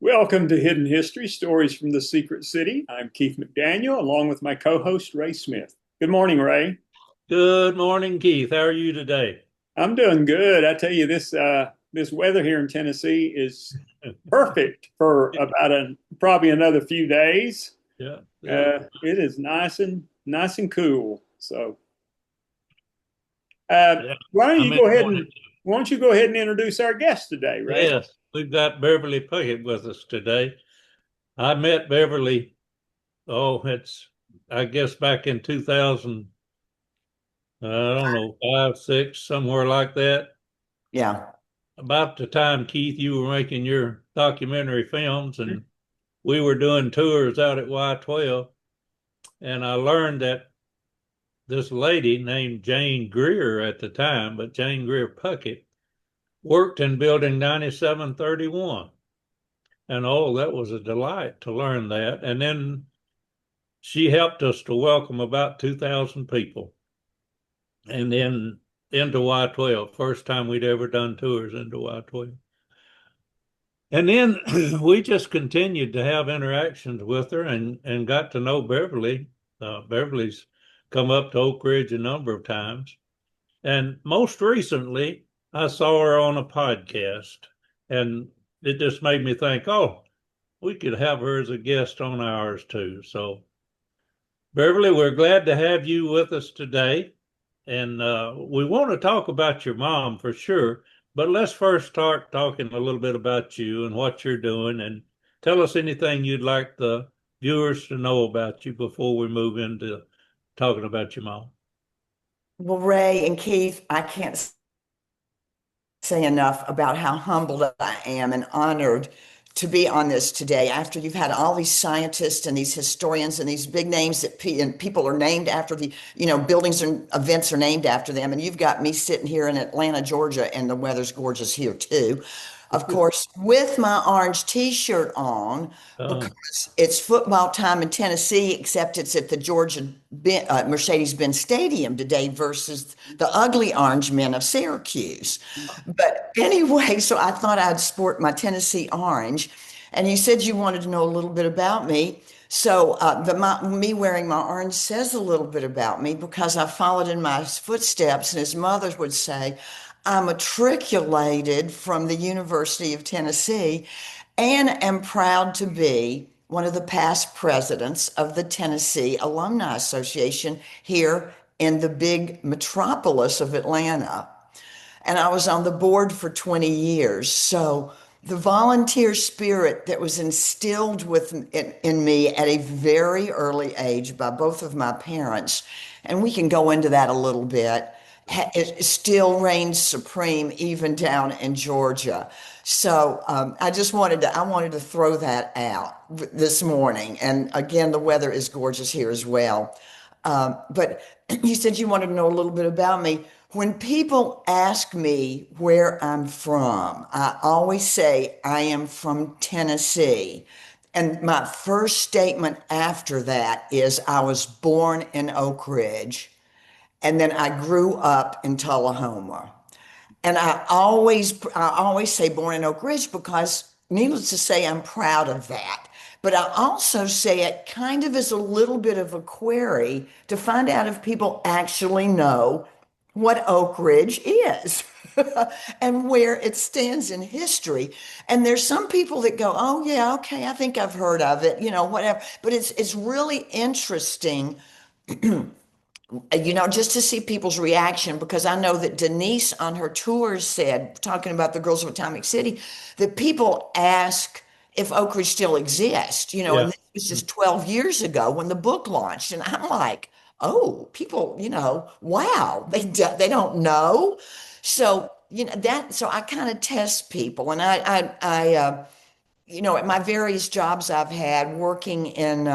Welcome to Hidden History Stories from the Secret City. I'm Keith McDaniel, along with my co host, Ray Smith. Good morning, Ray. Good morning, Keith. How are you today? I'm doing good. I tell you, this weather here in Tennessee is perfect for probably another few days. Yeah, yeah, It is nice and cool. So, uh, yeah. why don't I'm you go ahead enjoying and it. why don't you go ahead and introduce our guest today, Ray? Yes, we've got Beverly Puckett with us today. I met Beverly, I guess back in 2000, I don't know, five, six, somewhere like that. Yeah. About the time, Keith, you were making your documentary films, and we were doing tours out at Y12. And I learned that this lady named Jane Greer at the time, but Jane Greer Puckett, worked in building 9731. And oh, that was a delight to learn that. And then she helped us to welcome about 2,000 people. And then into Y12, first time we'd ever done tours into Y12. And then we just continued to have interactions with her and got to know Beverly. Beverly's come up to Oak Ridge a number of times. And most recently, I saw her on a podcast, and it just made me think, oh, we could have her as a guest on ours too. So, Beverly, we're glad to have you with us today. And we want to talk about your mom for sure, but let's first start talking a little bit about you and what you're doing, and tell us anything you'd like the viewers to know about you before we move into talking about your mom. Well, Ray and Keith, I can't say enough about how humbled I am and honored to be on this today after you've had all these scientists and these historians and these big names and people are named after buildings and events are named after them. And you've got me sitting here in Atlanta, Georgia, and the weather's gorgeous here too. Of course, with my orange t-shirt on Oh, because it's football time in Tennessee, except it's at the Mercedes-Benz Stadium today versus the ugly orange men of Syracuse. But anyway, so I thought I'd sport my Tennessee orange. And you said you wanted to know a little bit about me. So me wearing my orange says a little bit about me because I followed in my footsteps. And his mother would say, I'm matriculated from the University of Tennessee and am proud to be one of the past presidents of the Tennessee Alumni Association here in the big metropolis of Atlanta. And I was on the board for 20 years. So the volunteer spirit that was instilled in me at a very early age by both of my parents, and we can go into that a little bit, it still reigns supreme even down in Georgia. So I wanted to throw that out this morning. And again, the weather is gorgeous here as well. But you said you wanted to know a little bit about me. When people ask me where I'm from, I always say I am from Tennessee. And my first statement after that is I was born in Oak Ridge and then I grew up in Tullahoma. And I always say born in Oak Ridge because needless to say, I'm proud of that. But I also say it kind of as a little bit of a query to find out if people actually know what Oak Ridge is and where it stands in history. And there's some people that go, oh yeah, okay, I think I've heard of it, whatever. But it's really interesting just to see people's reaction, because I know that Denise on her tours said, talking about the Girls of Atomic City, that people ask if Oak Ridge still exists, and yeah. this was just 12 years ago when the book launched. And I'm like, oh, people, wow, they don't know. So, so I kind of test people, and at my various jobs I've had working in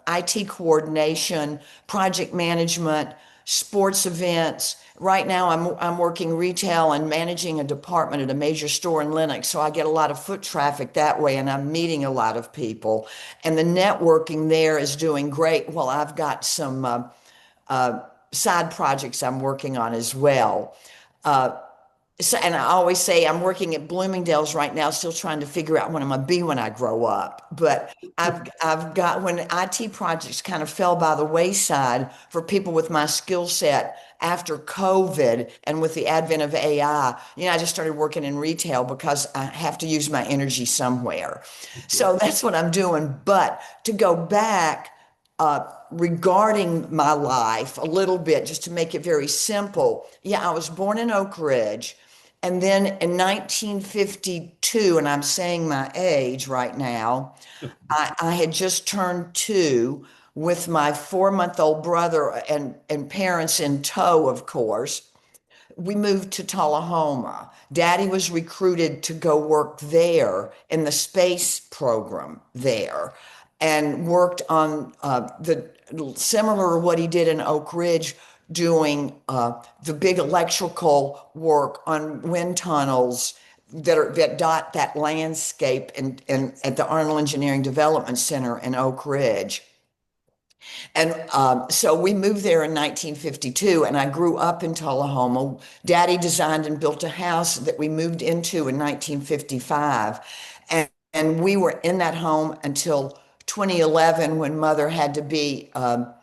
IT coordination, project management, sports events. Right now, I'm working retail and managing a department at a major store in Lenox, so I get a lot of foot traffic that way, and I'm meeting a lot of people. And the networking there is doing great. Well, I've got some side projects I'm working on as well. So, and I always say I'm working at Bloomingdale's right now, still trying to figure out what I'm gonna be when I grow up. But I've got when IT projects kind of fell by the wayside for people with my skill set after COVID and with the advent of AI, I just started working in retail because I have to use my energy somewhere. So that's what I'm doing. But to go back regarding my life a little bit, just to make it very simple. Yeah, I was born in Oak Ridge. And then in 1952, and I'm saying my age right now, I had just turned 2 with my 4-month-old brother and parents in tow, of course. We moved to Tullahoma. Daddy was recruited to go work there in the space program there and worked on the similar to what he did in Oak Ridge, doing the big electrical work on wind tunnels that dot that landscape at the Arnold Engineering Development Center in Oak Ridge. And so we moved there in 1952, and I grew up in Tullahoma. Daddy designed and built a house that we moved into in 1955. And we were in that home until 2011 when mother had to be, had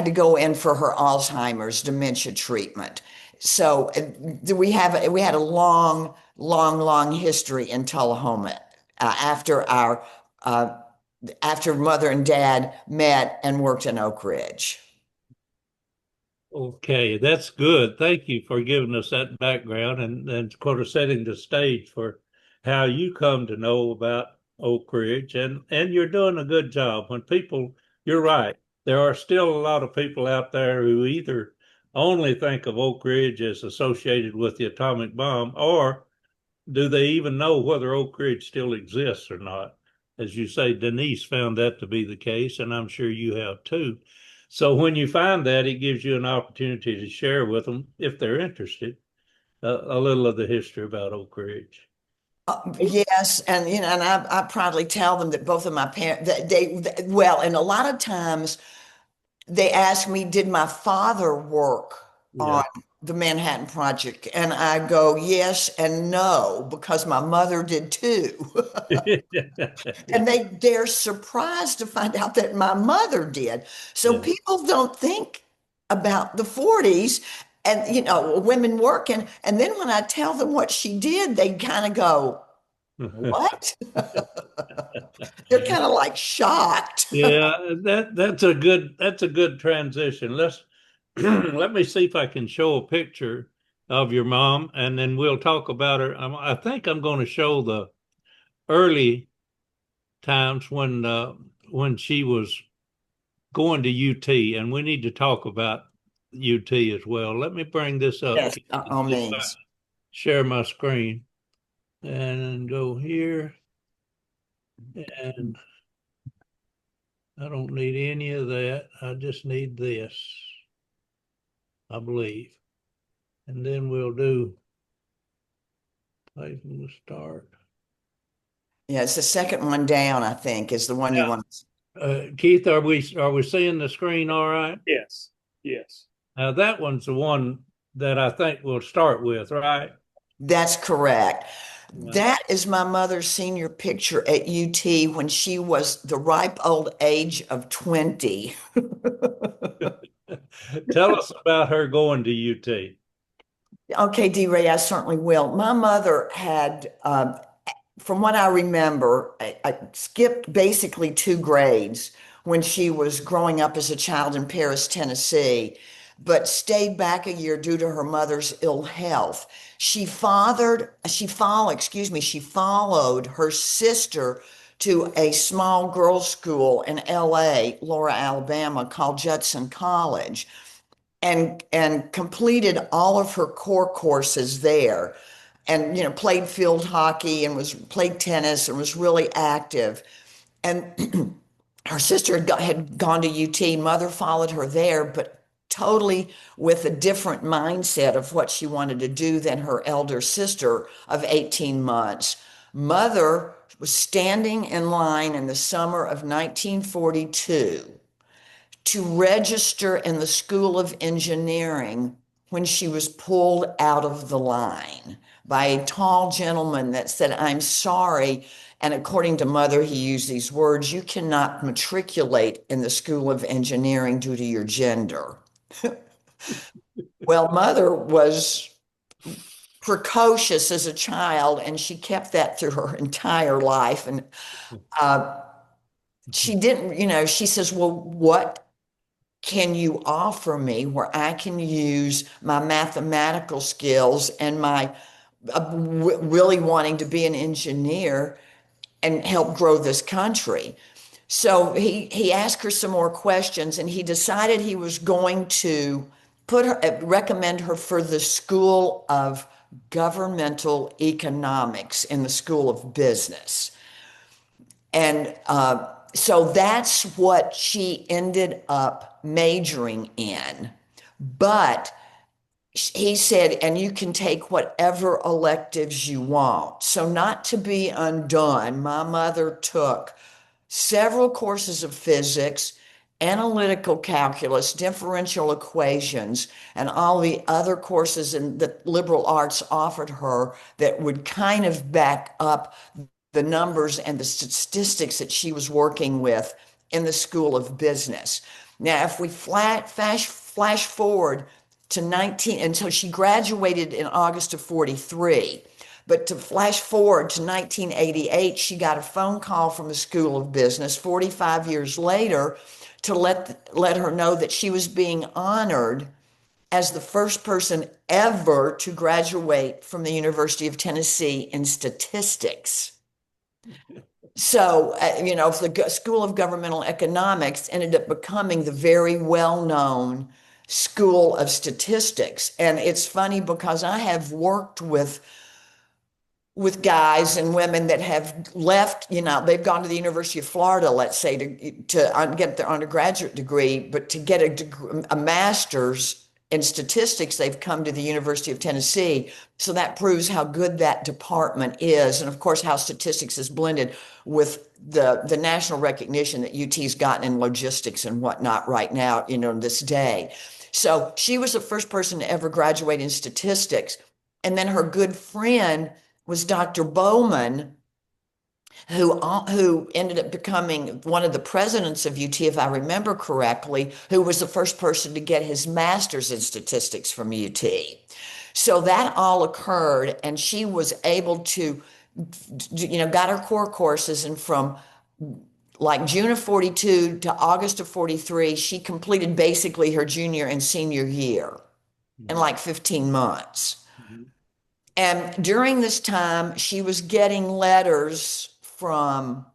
to go in for her Alzheimer's dementia treatment. So we had a long, long, long history in Tullahoma after our after mother and dad met and worked in Oak Ridge. Okay, that's good. Thank you for giving us that background and sort of setting the stage for how you come to know about Oak Ridge. And you're doing a good job. You're right. There are still a lot of people out there who either only think of Oak Ridge as associated with the atomic bomb, or do they even know whether Oak Ridge still exists or not? As you say, Denise found that to be the case, and I'm sure you have too. So when you find that, it gives you an opportunity to share with them, if they're interested, a little of the history about Oak Ridge. Yes, and and I proudly tell them that both of my parents, well, and a lot of times they ask me, did my father work Yeah. on the Manhattan Project? And I go, yes and no, because my mother did too. And they're surprised to find out that my mother did. So Yeah. people don't think about the 40s and women working. And then when I tell them what she did, they kind of go, what? They're kind of like shocked. Yeah, that's a good transition. Let's let me see if I can show a picture of your mom, and then we'll talk about her. I think I'm going to show the early times when she was going to UT, and we need to talk about UT as well. Let me bring this up. Yes, all means. Share my screen and go here, and I don't need any of that. I just need this, I believe. And then we'll do play from the start. Yeah, it's the second one down, I think, is the one you Yeah. want. Keith, are we seeing the screen all right? Yes. Yes. Now that one's the one that I think we'll start with, right? That's correct. Yeah. That is my mother's senior picture at UT when she was the ripe old age of 20. Tell us about her going to UT. Okay, D. Ray, I certainly will. My mother had, from what I remember, I skipped basically 2 grades when she was growing up as a child in Paris, Tennessee, but stayed back a year due to her mother's ill health. She followed her sister to a small girls' school in LA, Laura, Alabama, called Judson College, and completed all of her core courses there, and played field hockey and was played tennis and was really active. And her sister had gone to UT. Mother followed her there, but totally with a different mindset of what she wanted to do than her elder sister of 18 months. Mother was standing in line in the summer of 1942 to register in the School of Engineering when she was pulled out of the line by a tall gentleman that said, "I'm sorry." And according to Mother, he used these words: "You cannot matriculate in the School of Engineering due to your gender." Well, Mother was precocious as a child, and she kept that through her entire life. And she didn't, she says, "Well, what can you offer me where I can use my mathematical skills and my really wanting to be an engineer and help grow this country?" So he asked her some more questions, and he decided he was going to recommend her for the School of Governmental Economics in the School of Business. And so that's what she ended up majoring in. But he said, "And you can take whatever electives you want." So, not to be undone, my mother took several courses of physics, analytical calculus, differential equations, and all the other courses in the liberal arts offered her that would kind of back up the numbers and the statistics that she was working with in the School of Business. Now, if we flash forward to until she graduated in August of 43. But to flash forward to 1988, she got a phone call from the School of Business 45 years later to let her know that she was being honored as the first person ever to graduate from the University of Tennessee in statistics. So, the School of Governmental Economics ended up becoming the very well-known School of Statistics. And it's funny because I have worked with guys and women that have left, they've gone to the University of Florida, let's say, to get their undergraduate degree, but to get a master's in statistics, they've come to the University of Tennessee. So that proves how good that department is. And of course, how statistics is blended with the national recognition that UT's gotten in logistics and whatnot right now, this day. So she was the first person to ever graduate in statistics. And then her good friend was Dr. Bowman, who ended up becoming one of the presidents of UT, if I remember correctly, who was the first person to get his master's in statistics from UT. So that all occurred, and she was able to, got her core courses, and from like June of 42 to August of 43, she completed basically her junior and senior year in like 15 months. Mm-hmm. And during this time, she was getting letters from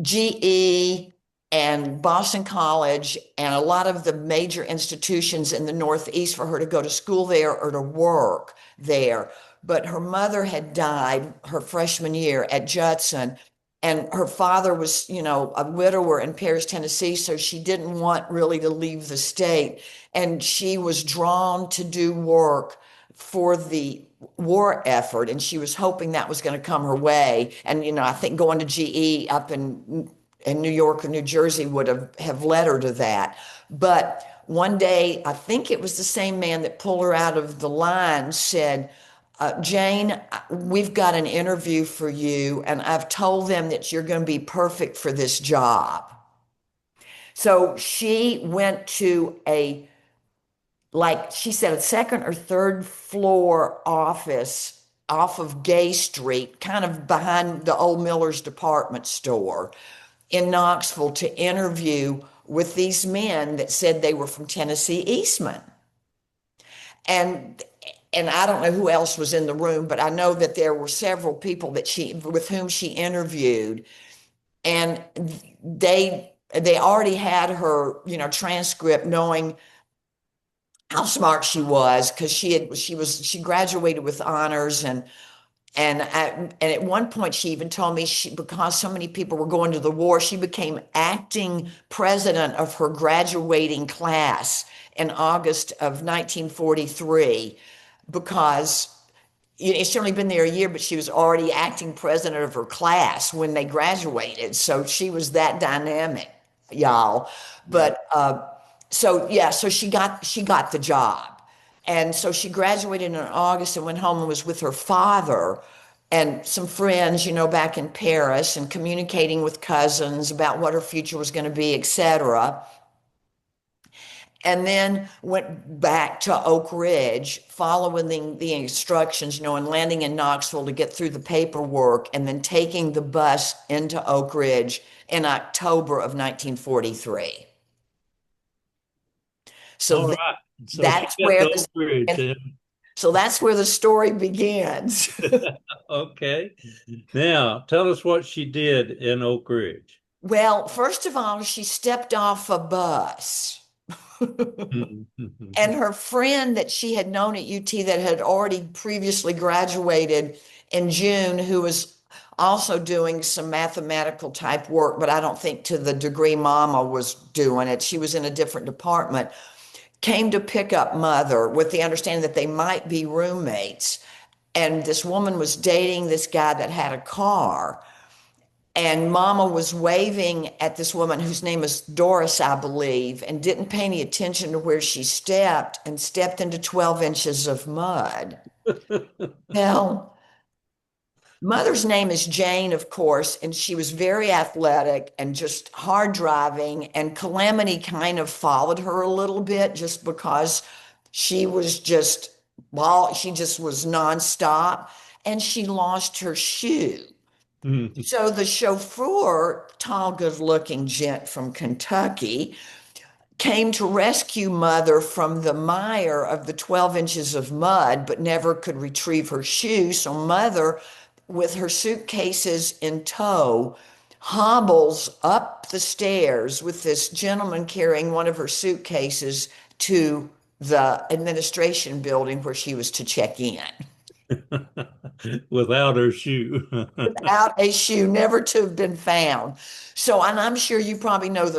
GE and Boston College and a lot of the major institutions in the Northeast for her to go to school there or to work there. But her mother had died her freshman year at Judson, and her father was, a widower in Paris, Tennessee, so she didn't want really to leave the state. And she was drawn to do work for the war effort, and she was hoping that was going to come her way. And I think going to GE up in New York or New Jersey would have led her to that. But one day, I think it was the same man that pulled her out of the line, said, "Jane, we've got an interview for you, and I've told them that you're going to be perfect for this job." So she went to she said, a second or third floor office off of Gay Street, kind of behind the old Miller's department store in Knoxville, to interview with these men that said they were from Tennessee Eastman. And I don't know who else was in the room, but I know that there were several people with whom she interviewed, and they already had her, transcript, knowing how smart she was, because she graduated with honors, and at one point she even told me because so many people were going to the war, she became acting president of her graduating class in August of 1943, because she's only been there a year, but she was already acting president of her class when they graduated. So she was that dynamic, y'all. But So yeah, so she got the job. And so she graduated in August and went home and was with her father and some friends, back in Paris and communicating with cousins about what her future was going to be, etc. And then went back to Oak Ridge, following the instructions, and landing in Knoxville to get through the paperwork, and then taking the bus into Oak Ridge in October of 1943. So All right. So she that's got where to Oak Ridge. the story begins. Okay. Now, tell us what she did in Oak Ridge. Well, first of all, she stepped off a bus. And her friend that she had known at UT that had already previously graduated in June, who was also doing some mathematical type work, but I don't think to the degree Mama was doing it. She was in a different department, came to pick up Mother with the understanding that they might be roommates. And this woman was dating this guy that had a car. And Mama was waving at this woman whose name is Doris, I believe, and didn't pay any attention to where she stepped and stepped into 12 inches of mud. Now, Mother's name is Jane, of course, and she was very athletic and just hard driving. And Calamity kind of followed her a little bit just because she was just, well, she just was nonstop and she lost her shoe. So the chauffeur, tall, good-looking gent from Kentucky, came to rescue Mother from the mire of the 12 inches of mud, but never could retrieve her shoe. So Mother, with her suitcases in tow, hobbles up the stairs with this gentleman carrying one of her suitcases to the administration building where she was to check in. Without her shoe. Without a shoe, never to have been found. So, and I'm sure you probably know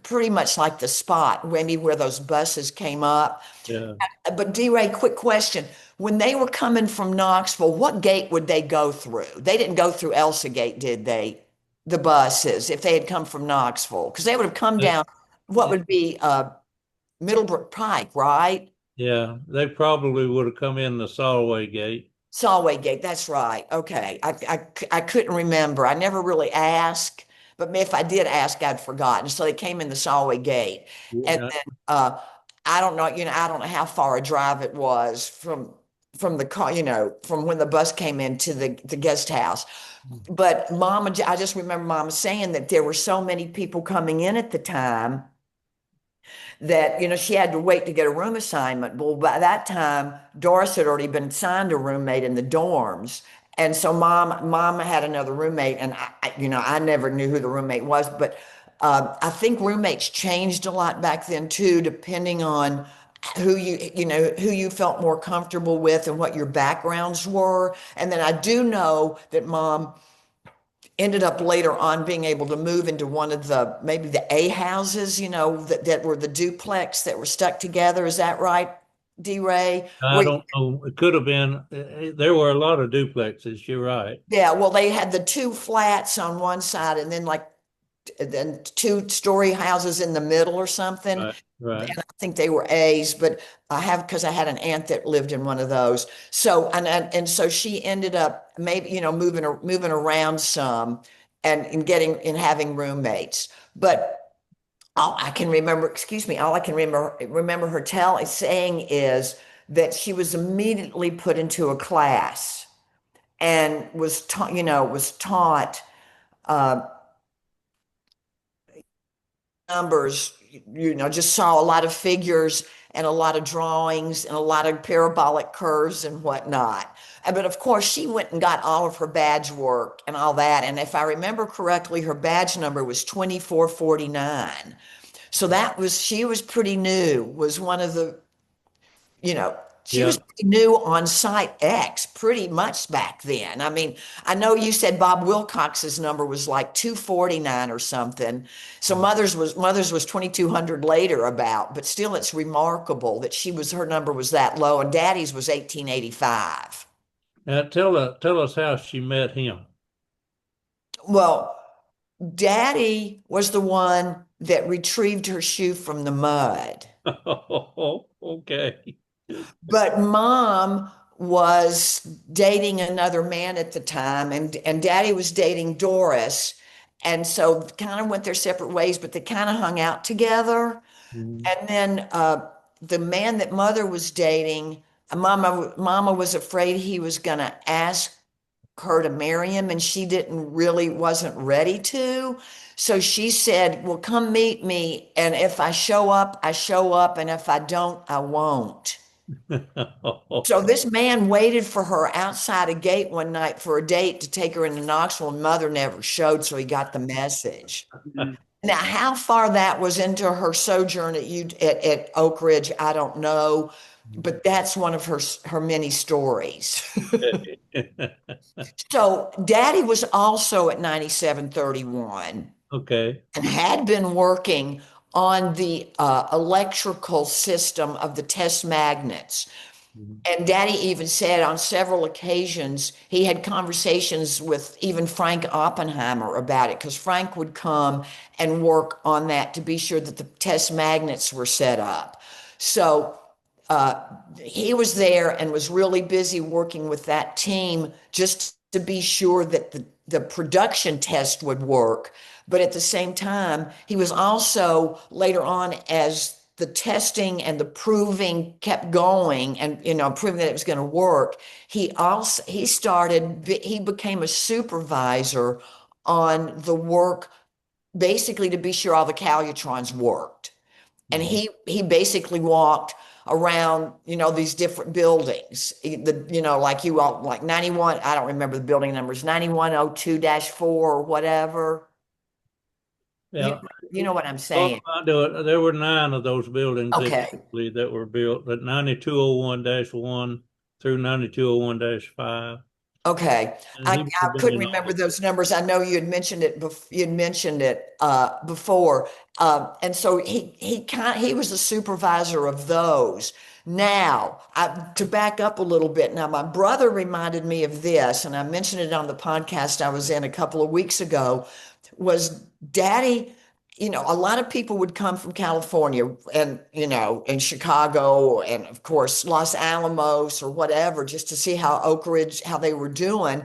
pretty much like the spot, maybe where those buses came up. Yeah. But D. Ray, quick question. When they were coming from Knoxville, what gate would they go through? They didn't go through Elsa Gate, did they? The buses, if they had come from Knoxville, because they would have come down what would be Middlebrook Pike, right? Yeah, they probably would have come in the Solway Gate. Solway Gate, that's right. Okay. I couldn't remember. I never really asked, but if I did ask, I'd forgotten. So they came in the Solway Gate. And Yeah. then I don't know, I don't know how far a drive it was from the car, from when the bus came into the guest house. But I just remember Mama saying that there were so many people coming in at the time that she had to wait to get a room assignment. Well, by that time Doris had already been assigned a roommate in the dorms, and so mom had another roommate, and I never knew who the roommate was, but I think roommates changed a lot back then too, depending on who you felt more comfortable with and what your backgrounds were. And then I do know that Mom ended up later on being able to move into one of maybe the A houses, that were the duplex that were stuck together. Is that right, D. Ray? I don't know. It could have been. There were a lot of duplexes. You're right. Yeah, well, they had the two flats on one side and then two-story houses in the middle or something. Right. Right. And I think they were A's, but because I had an aunt that lived in one of those. So and so she ended up maybe moving around some and having roommates. But all I can remember, excuse me, all I can remember her saying is that she was immediately put into a class and was taught uh, numbers, just saw a lot of figures and a lot of drawings and a lot of parabolic curves and whatnot. But of course, she went and got all of her badge work and all that. And if I remember correctly, her badge number was 2449. So she was pretty new, was one of the, she Yeah. was new on Site X pretty much back then. I mean, I know you said Bob Wilcox's number was like 249 or something. So Mother's was 2200 later about, but still it's remarkable that her number was that low, and Daddy's was 1885. Now tell us how she met him. Well, Daddy was the one that retrieved her shoe from the mud. Oh, okay. But mom was dating another man at the time, and daddy was dating Doris. And so kind of went their separate ways, but they kind of hung out together. Mhm. And then the man that mother was dating, mama was afraid he was going to ask her to marry him, and she didn't really wasn't ready to. So she said, well, come meet me. And if I show up, I show up. And if I don't, I won't. So this man waited for her outside a gate one night for a date to take her into Knoxville, and mother never showed, so he got the message. Mhm. Now, how far that was into her sojourn at Oak Ridge, I don't know, but that's one of her many stories. So Daddy was also at 9731 Okay. and had been working on the electrical system of the test magnets. Mhm. And Daddy even said on several occasions he had conversations with even Frank Oppenheimer about it, because Frank would come and work on that to be sure that the test magnets were set up. So uh, he was there and was really busy working with that team just to be sure that the production test would work. But at the same time, he was also later on, as the testing and the proving kept going, and proving that it was going to work, he became a supervisor on the work, basically to be sure all the calutrons worked. And Mhm. he basically walked around, these different buildings. Like you all, like 91, I don't remember the building numbers, 9102-4 or whatever. You, Yeah. you know what I'm Well, saying? there were 9 of those buildings Okay. exactly that were built at 9201-1 through 9201-5. Okay. And I, he would I have been couldn't in all remember of those numbers. I know you'd mentioned it before. And so he was the supervisor of those. Now, to back up a little bit, now my brother reminded me of this, and I mentioned it on the podcast I was in a couple of weeks ago, was Daddy, a lot of people would come from California and, in Chicago and of course Los Alamos or whatever, just to see how Oak Ridge, how they were doing.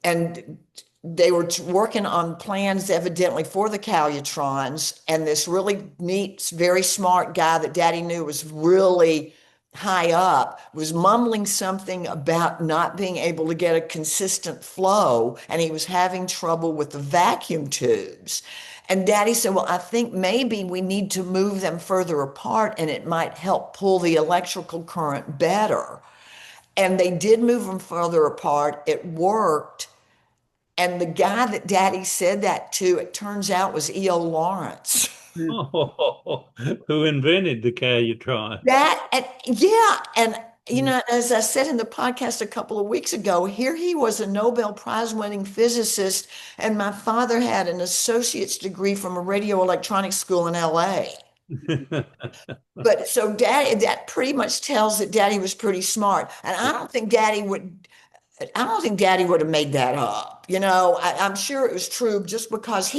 And they were working on plans evidently for the Calutrons. And this really neat, very smart guy that Daddy knew was really high up was mumbling something about not being able to get a consistent flow, and he was having trouble with the vacuum tubes. And Daddy said, well, I think maybe we need to move them further apart and it might help pull the electrical current better. And they did move them further apart. It worked. And the guy that Daddy said that to, it turns out, was E.O. Lawrence. Mhm. who invented the Calutron. Yeah. And, as I said in the podcast a couple of weeks ago, here he was, a Nobel Prize winning physicist, and my father had an associate's degree from a radio electronics school in LA. But so Daddy, that pretty much tells that Daddy was pretty smart. And I don't think Daddy would have made that up. I'm sure it was true, just because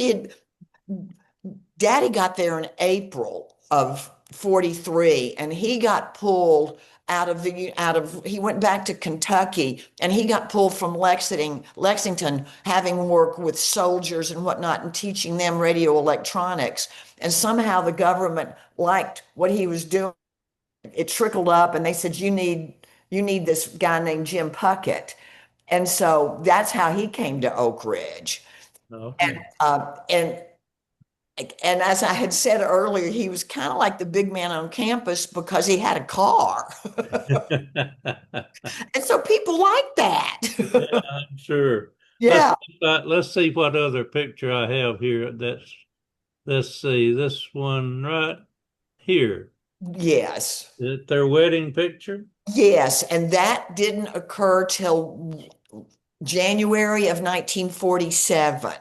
Daddy got there in April of 43, and he got pulled he went back to Kentucky, and he got pulled from Lexington, having worked with soldiers and whatnot and teaching them radio electronics. And somehow the government liked what he was doing. It trickled up, and they said, you need this guy named Jim Puckett. And so that's how he came to Oak Ridge. And Okay. uh, and and as I had said earlier, he was kind of like the big man on campus because he had a car. And so people like Yeah, that. I'm sure. Let's Yeah. let's see what other picture I have here. Let's see this one right here. Yes. Is it their wedding picture? Yes. And that didn't occur till January of 1947.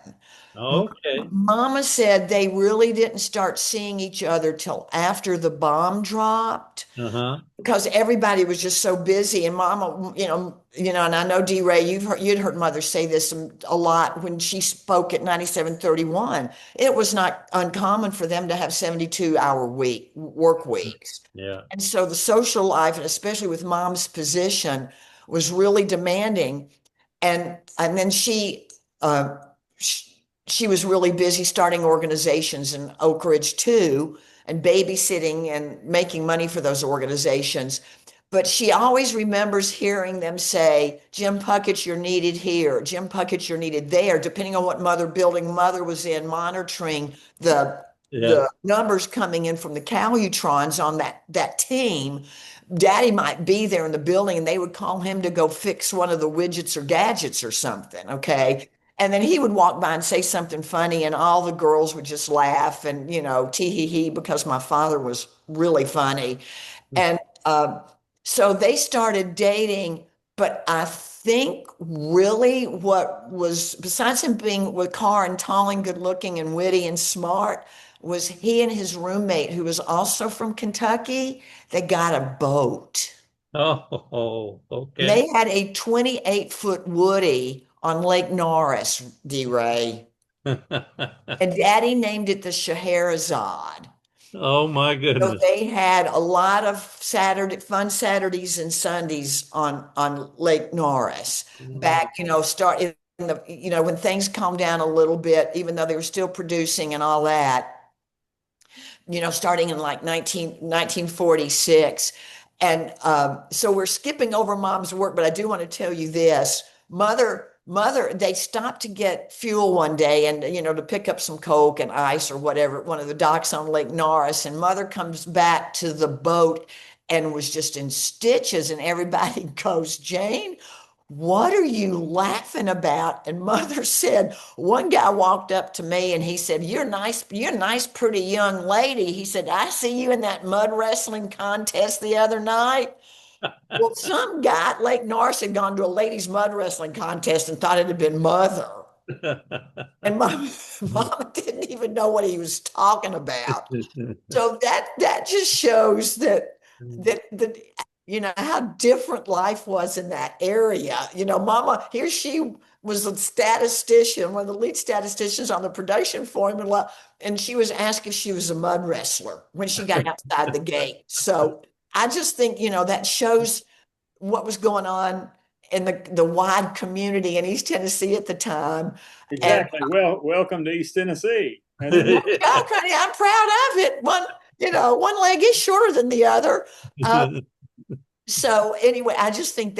Okay. Mama said they really didn't start seeing each other till after the bomb dropped Uh-huh. because everybody was just so busy. And Mama, and I know D. Ray, you'd heard Mother say this a lot when she spoke at 9731. It was not uncommon for them to have 72-hour work weeks. Yeah. And so the social life, and especially with Mom's position, was really demanding. And then uh, she was really busy starting organizations in Oak Ridge too, and babysitting and making money for those organizations. But she always remembers hearing them say, Jim Puckett, you're needed here. Jim Puckett, you're needed there, depending on what building Mother was in, monitoring the Yeah. the numbers coming in from the Calutrons on that team. Daddy might be there in the building and they would call him to go fix one of the widgets or gadgets or something. Okay. And then he would walk by and say something funny, and all the girls would just laugh and, tee hee hee, because my father was really funny. And so they started dating. But I think really what was, besides him being with Carr and tall and good looking and witty and smart, was he and his roommate, who was also from Kentucky, they got a boat. Oh, And okay. they had a 28-foot Woody on Lake Norris, D. Ray. And Daddy named it the Scheherazade. Oh my So goodness. they had a lot of fun Saturdays and Sundays on Lake Norris. Back, start in when things calmed down a little bit, even though they were still producing and all that, starting in like 1946. And so we're skipping over Mom's work, but I do want to tell you this. Mother, they stopped to get fuel one day and, to pick up some Coke and ice or whatever at one of the docks on Lake Norris. And Mother comes back to the boat and was just in stitches. And everybody goes, Jane, what are you laughing about? And Mother said, one guy walked up to me and he said, you're a nice, pretty young lady. He said, I see you in that mud wrestling contest the other night. Well, some guy at Lake Norris had gone to a ladies' mud wrestling contest and thought it had been Mother. And Mom didn't even know what he was talking about. So that just shows that how different life was in that area. Mama, here she was a statistician, one of the lead statisticians on the production formula, and she was asked if she was a mud wrestler when she got outside the gate. So I just think, that shows what was going on in the wide community in East Tennessee at the time. And Exactly. Well, welcome to East Tennessee. oh, honey, I'm proud of it. One leg is shorter than the other. So anyway, I think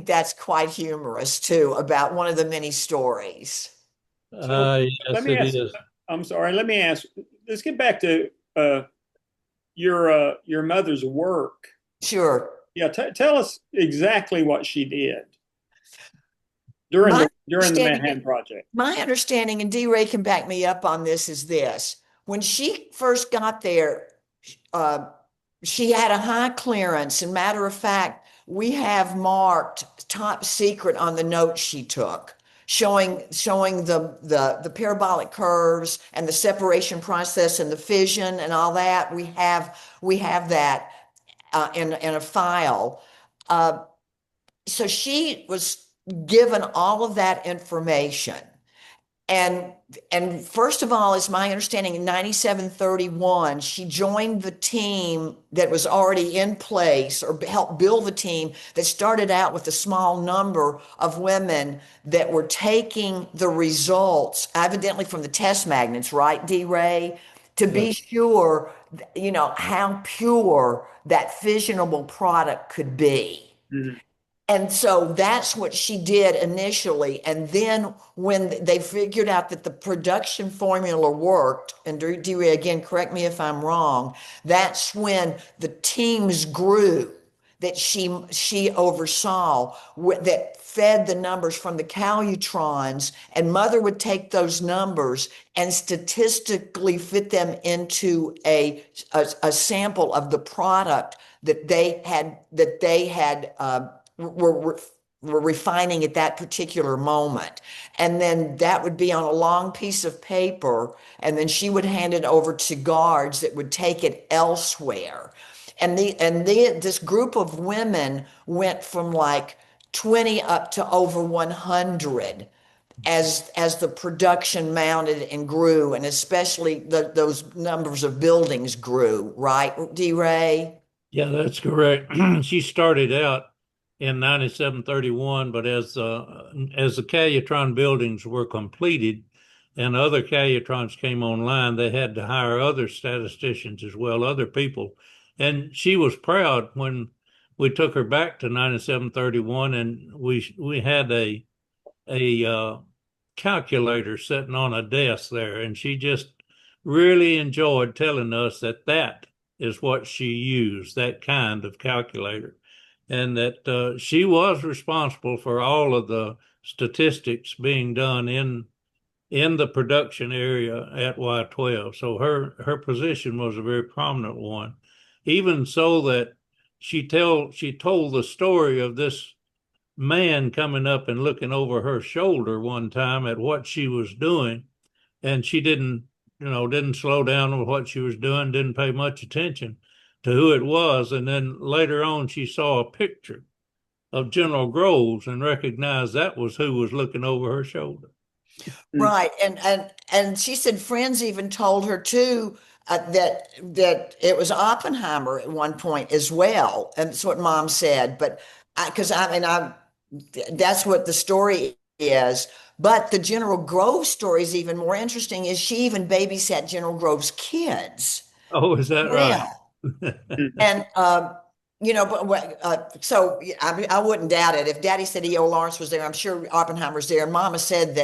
that's quite humorous too, about one of the many stories. So let Yes, me it ask, is. I'm sorry, let me ask, let's get back to your mother's work. Sure. Yeah, tell us exactly what she did during My the Manhattan Project. My understanding, and D. Ray can back me up on this, is this. When she first got there, uh, she had a high clearance. And matter of fact, we have marked top secret on the note she took, showing the parabolic curves and the separation process and the fission and all that. We have that in a file. So she was given all of that information. And first of all, it's my understanding in 9731, she joined the team that was already in place, or helped build the team that started out with a small number of women that were taking the results, evidently from the test magnets, right, D. Ray, to be sure, how pure that fissionable product could be. Mhm. And so that's what she did initially. And then when they figured out that the production formula worked, and Dewey, again, correct me if I'm wrong, that's when the teams grew that she oversaw, that fed the numbers from the calutrons, and Mother would take those numbers and statistically fit them into a sample of the product that they had were were refining at that particular moment. And then that would be on a long piece of paper, and then she would hand it over to guards that would take it elsewhere. This group of women went from like 20 up to over 100 as the production mounted and grew, and especially those numbers of buildings grew, right, D. Ray? Yeah, that's correct. She started out in 9731, but as the Calyatron buildings were completed and other Calyatrons came online, they had to hire other statisticians as well, other people. And she was proud when we took her back to 9731, and we had a calculator sitting on a desk there, and she just really enjoyed telling us that that is what she used, that kind of calculator, and that she was responsible for all of the statistics being done in the production area at Y12. So her position was a very prominent one, even so that she told the story of this man coming up and looking over her shoulder one time at what she was doing, and she didn't slow down with what she was doing, didn't pay much attention to who it was, and then later on she saw a picture of General Groves and recognized that was who was looking over her shoulder. Right. And she said friends even told her too, that it was Oppenheimer at one point as well. And that's what Mom said. But because I that's what the story is. But the General Groves story is even more interesting. Is she even babysat General Groves' kids? Oh, is that right? Well, and so I wouldn't doubt it. If Daddy said E.O. Lawrence was there, I'm sure Oppenheimer's there. And Mama said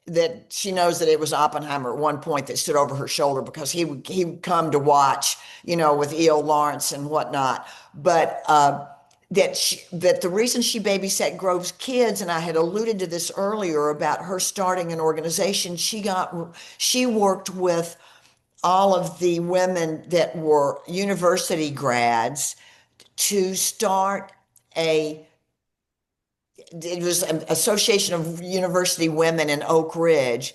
that she knows that it was Oppenheimer at one point that stood over her shoulder because he would come to watch, with E.O. Lawrence and whatnot. But that the reason she babysat Grove's kids, and I had alluded to this earlier about her starting an organization, she worked with all of the women that were university grads to start it was an association of university women in Oak Ridge,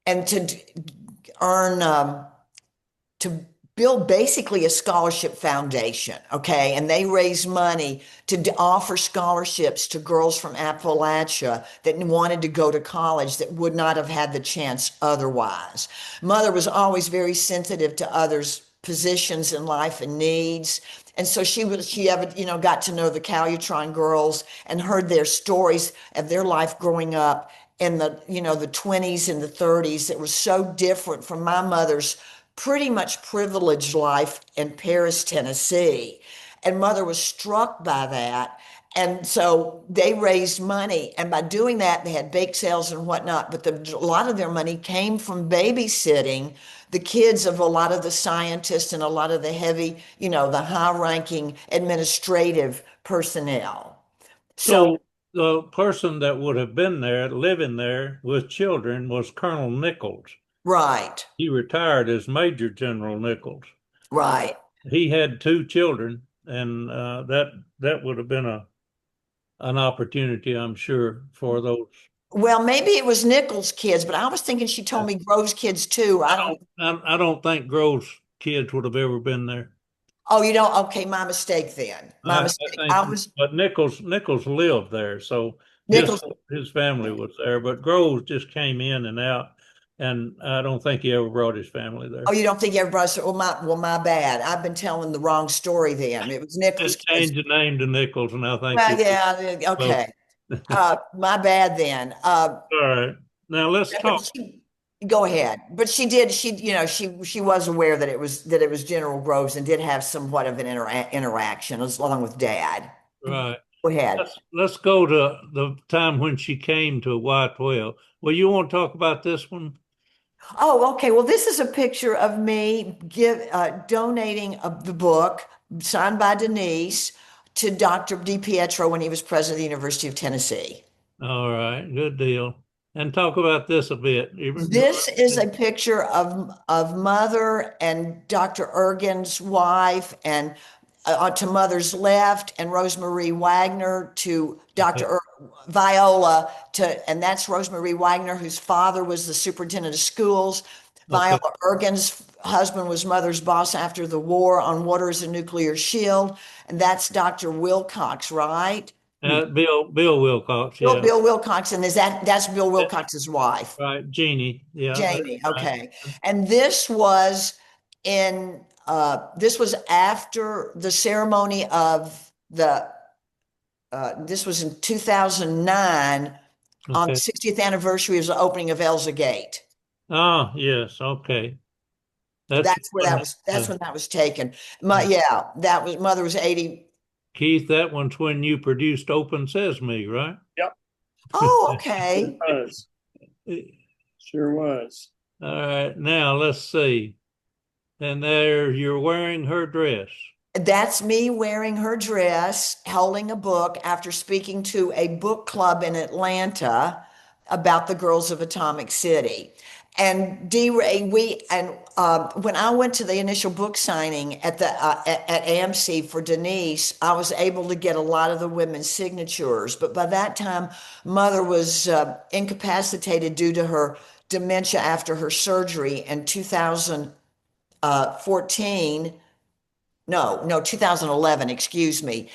and to earn to build basically a scholarship foundation. Okay, and they raised money to offer scholarships to girls from Appalachia that wanted to go to college that would not have had the chance otherwise. Mother was always very sensitive to others' positions in life and needs. And so she got to know the Calyatron girls and heard their stories of their life growing up in the 20s and the 30s that was so different from my mother's pretty much privileged life in Paris, Tennessee. And Mother was struck by that. And so they raised money. And by doing that, they had bake sales and whatnot. But a lot of their money came from babysitting the kids of a lot of the scientists and a lot of the heavy, the high ranking administrative personnel. So the person that would have been there, living there with children, was Colonel Nichols. Right. He retired as Major General Nichols. Right. He had 2 children, and that would have been an opportunity, I'm sure, for those. Well, maybe it was Nichols' kids, but I was thinking she told me Grove's kids too. I don't think Grove's kids would have ever been there. Oh, you don't? Okay, my mistake then. My mistake. But Nichols lived there, so Nichols. his family was there. But Groves just came in and out, and I don't think he ever brought his family there. Oh, you don't think everybody said, my bad. I've been telling the wrong story then. It was Nichols' Just changed the name to Nichols, and I think. Well, yeah, okay. My bad then. All right. Now let's talk. Go ahead. But she did. She was aware that it was General Groves and did have somewhat of an interaction along with Dad. Right. Go ahead. Let's go to the time when she came to Y12. Well, you want to talk about this one? Oh, okay. Well, this is a picture of me donating the book signed by Denise to Dr. DiPietro when he was president of the University of Tennessee. All right, good deal. And talk about this a bit. This is a picture of Mother and Dr. Ergin's wife and to Mother's left, and Rosemary Wagner to Dr. Viola and that's Rosemary Wagner, whose father was the superintendent of schools. Viola Ergin's husband was Mother's boss after the war on water as a nuclear shield, and that's Dr. Wilcox, right? Bill Wilcox, Bill, yeah. Bill Wilcox, and that's Bill Wilcox's wife. Right, Jeannie, yeah. Jamie, Right. okay. And this was after the ceremony of this was in 2009 on the Okay. 60th anniversary of the opening of Elza Gate. Ah, yes, okay. That's when that was taken. Mother was 80. Keith, that one's when you produced Open Sesame, right? Yep. Oh, okay. Was. Sure was. All right, now let's see. And there you're wearing her dress. That's me wearing her dress, holding a book after speaking to a book club in Atlanta about the girls of Atomic City. And D. Ray, when I went to the initial book signing at AMC for Denise, I was able to get a lot of the women's signatures. But by that time, Mother was incapacitated due to her dementia after her surgery in 2014. No, 2011, excuse me.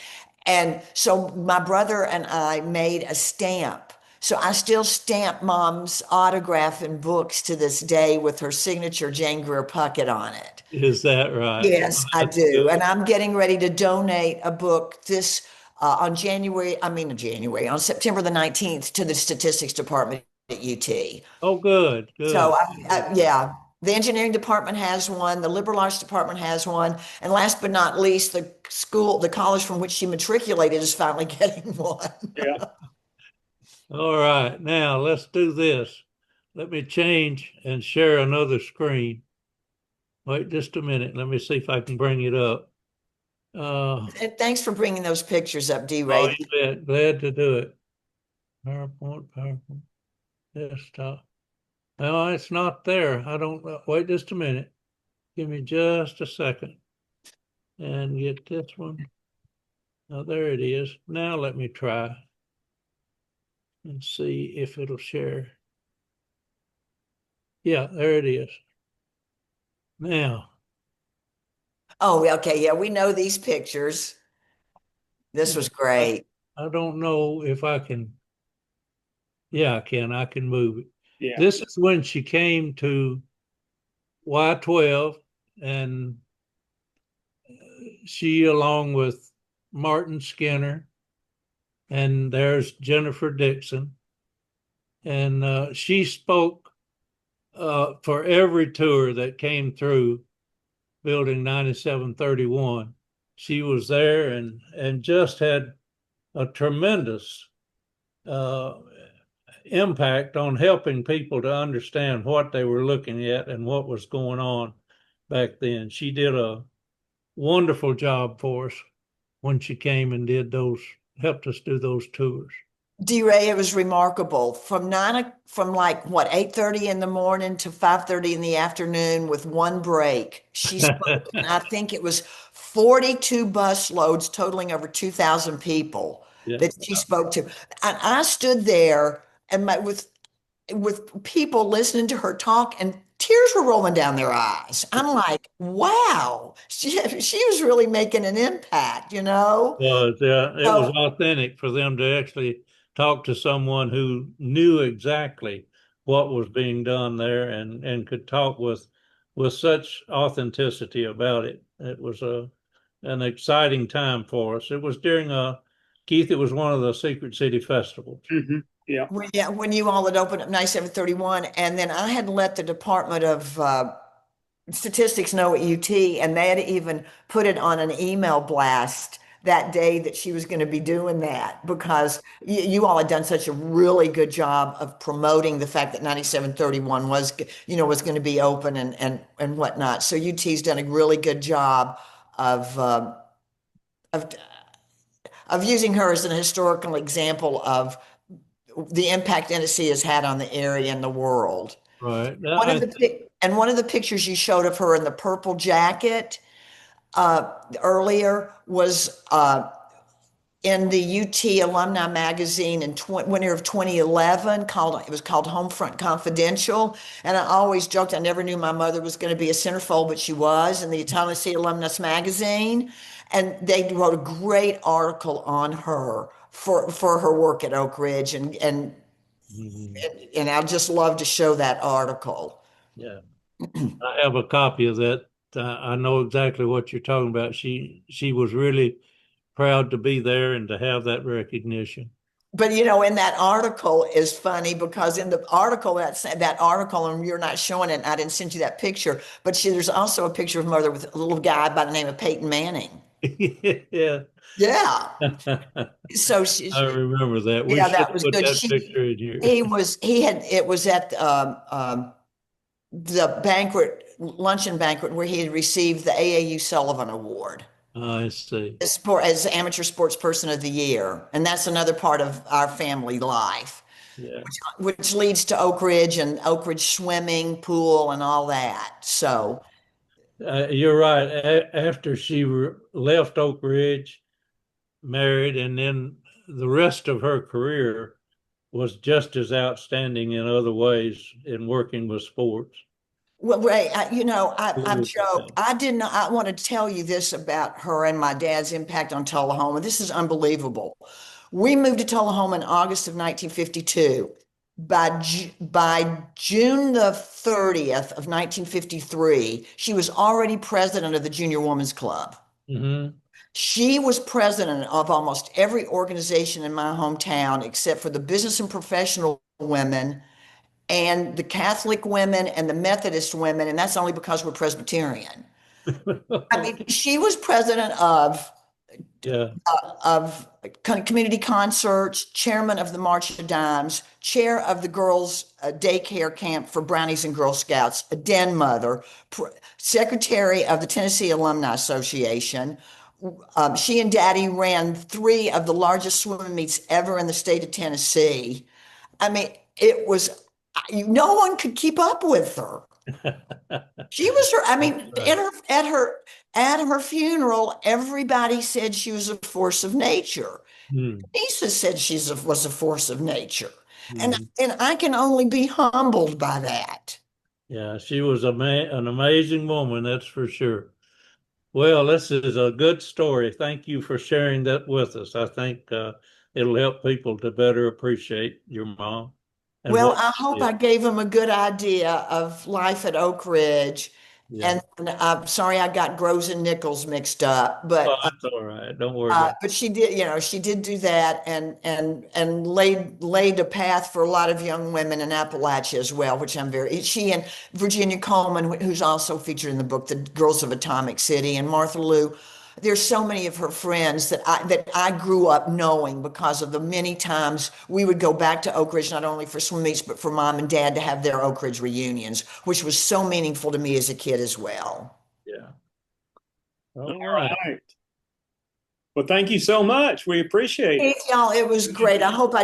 And so my brother and I made a stamp. So I still stamp Mom's autograph in books to this day with her signature, Jane Greer Puckett, on it. Is that right? Yes, I do. And I'm getting ready to donate a book on September the 19th to the statistics department at UT. Oh, good, good. So, yeah, the engineering department has one, the liberal arts department has one, and last but not least, the college from which she matriculated is finally getting one. Yeah. All right, now let's do this. Let me change and share another screen. Wait just a minute. Let me see if I can bring it up. And thanks for bringing those pictures up, D. Oh, Ray. you bet. Glad to do it. PowerPoint, desktop. No, it's not there. I don't know. Wait just a minute. Give me just a second. And get this one. Oh, there it is. Now let me try and see if it'll share. Yeah, there it is. Now. Oh, okay. Yeah, we know these pictures. This was great. I don't know if I can. Yeah, I can. I can move it. Yeah. This is when she came to Y12, and she, along with Martin Skinner, and there's Jennifer Dixon, and she spoke for every tour that came through Building 9731. She was there and just had a tremendous impact on helping people to understand what they were looking at and what was going on back then. She did a wonderful job for us when she came and helped us do those tours. D. Ray, it was remarkable. From 8:30 in the morning to 5:30 in the afternoon with one break. She spoke, and I think it was 42 bus loads totaling over 2,000 people that she spoke to. And I stood there and with people listening to her talk, and tears were rolling down their eyes. I'm like, wow, she was really making an impact, It was authentic for them to actually talk to someone who knew exactly what was being done there and could talk with such authenticity about it. It was an exciting time for us. It was during Keith, it was one of the Secret City festivals. Mm-hmm. Yeah. When you all had opened up 9731, and then I had let the Department of Statistics know at UT, and they had even put it on an email blast that day that she was going to be doing that, because you all had done such a really good job of promoting the fact that 9731 was going to be open and whatnot. So UT's done a really good job of using her as an historical example of the impact Tennessee has had on the area and the world. Right. One of the pictures you showed of her in the purple jacket, earlier was in the UT Alumni Magazine in winter of 2011. It was called Homefront Confidential, and I always joked I never knew my mother was going to be a centerfold, but she was in the Tennessee Alumnus Magazine, and they wrote a great article on her for her work at Oak Ridge, Mhm. and I just love to show that article. Yeah, I have a copy of that. I know exactly what you're talking about. She was really proud to be there and to have that recognition. But in that article is funny because in the article that article, and you're not showing it, and I didn't send you that picture, but there's also a picture of mother with a little guy by the name of Peyton Manning. Yeah. Yeah. So I remember that. We yeah, should that have was put good. that picture in here. It was at the luncheon banquet where he had received the AAU Sullivan Award I see. as amateur sports person of the year. And that's another part of our family life, Yeah. which leads to Oak Ridge and Oak Ridge swimming pool and all that. So, You're right. After she left Oak Ridge, married, and then the rest of her career was just as outstanding in other ways in working with sports. well, Ray, I've Really joked. I didn't know. I want to tell you this about her and my dad's impact on Tullahoma. This is unbelievable. We moved to Tullahoma in August of 1952. By June the 30th of 1953, she was already president of the Junior Women's Club. Hmm. She was president of almost every organization in my hometown except for the business and professional women and the Catholic women and the Methodist women, and that's only because we're Presbyterian. I mean, she was president Yeah. of community concerts, chairman of the March of Dimes, chair of the girls' daycare camp for Brownies and Girl Scouts, a den mother, secretary of the Tennessee Alumni Association. She and Daddy ran three of the largest swimming meets ever in the state of Tennessee. I mean, it was no one could keep up with her. She was her. I mean, Right. at her funeral, everybody said she was a force of nature. Mm. Lisa said was a force of nature, and Mhm. and I can only be humbled by that. Yeah, she was an amazing woman, that's for sure. Well, this is a good story. Thank you for sharing that with us. I think it'll help people to better appreciate your mom and Well, what I she hope did. I gave them a good idea of life at Oak Ridge. Yeah. And I'm sorry I got Groves and Nichols mixed up, Oh, but that's all right. Don't worry about she did do that and laid a path for a lot of young women in Appalachia as well, which she and Virginia Coleman, who's also featured in the book, The Girls of Atomic City, and Martha Lou. There's so many of her friends that I grew up knowing because of the many times we would go back to Oak Ridge, not only for swim meets, but for mom and dad to have their Oak Ridge reunions, which was so meaningful to me as a kid as well. it. Yeah. All All right. right. Well, thank you so much. We appreciate it. Hey, y'all, it was great. I hope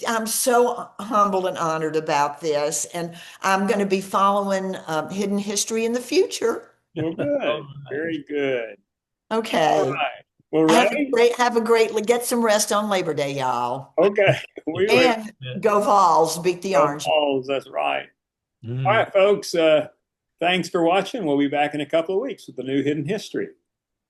I'm so humbled and honored about this. And I'm going to be following Hidden History in the future. Well, All good. right. Very good. All Okay. right. Well, Ray, Get some rest on Labor Day, y'all. okay. We will And Yeah. go Vols, beat the go Orange. balls. That's right. All Mhm. right, folks. Thanks for watching. We'll be back in a couple of weeks with the new Hidden History.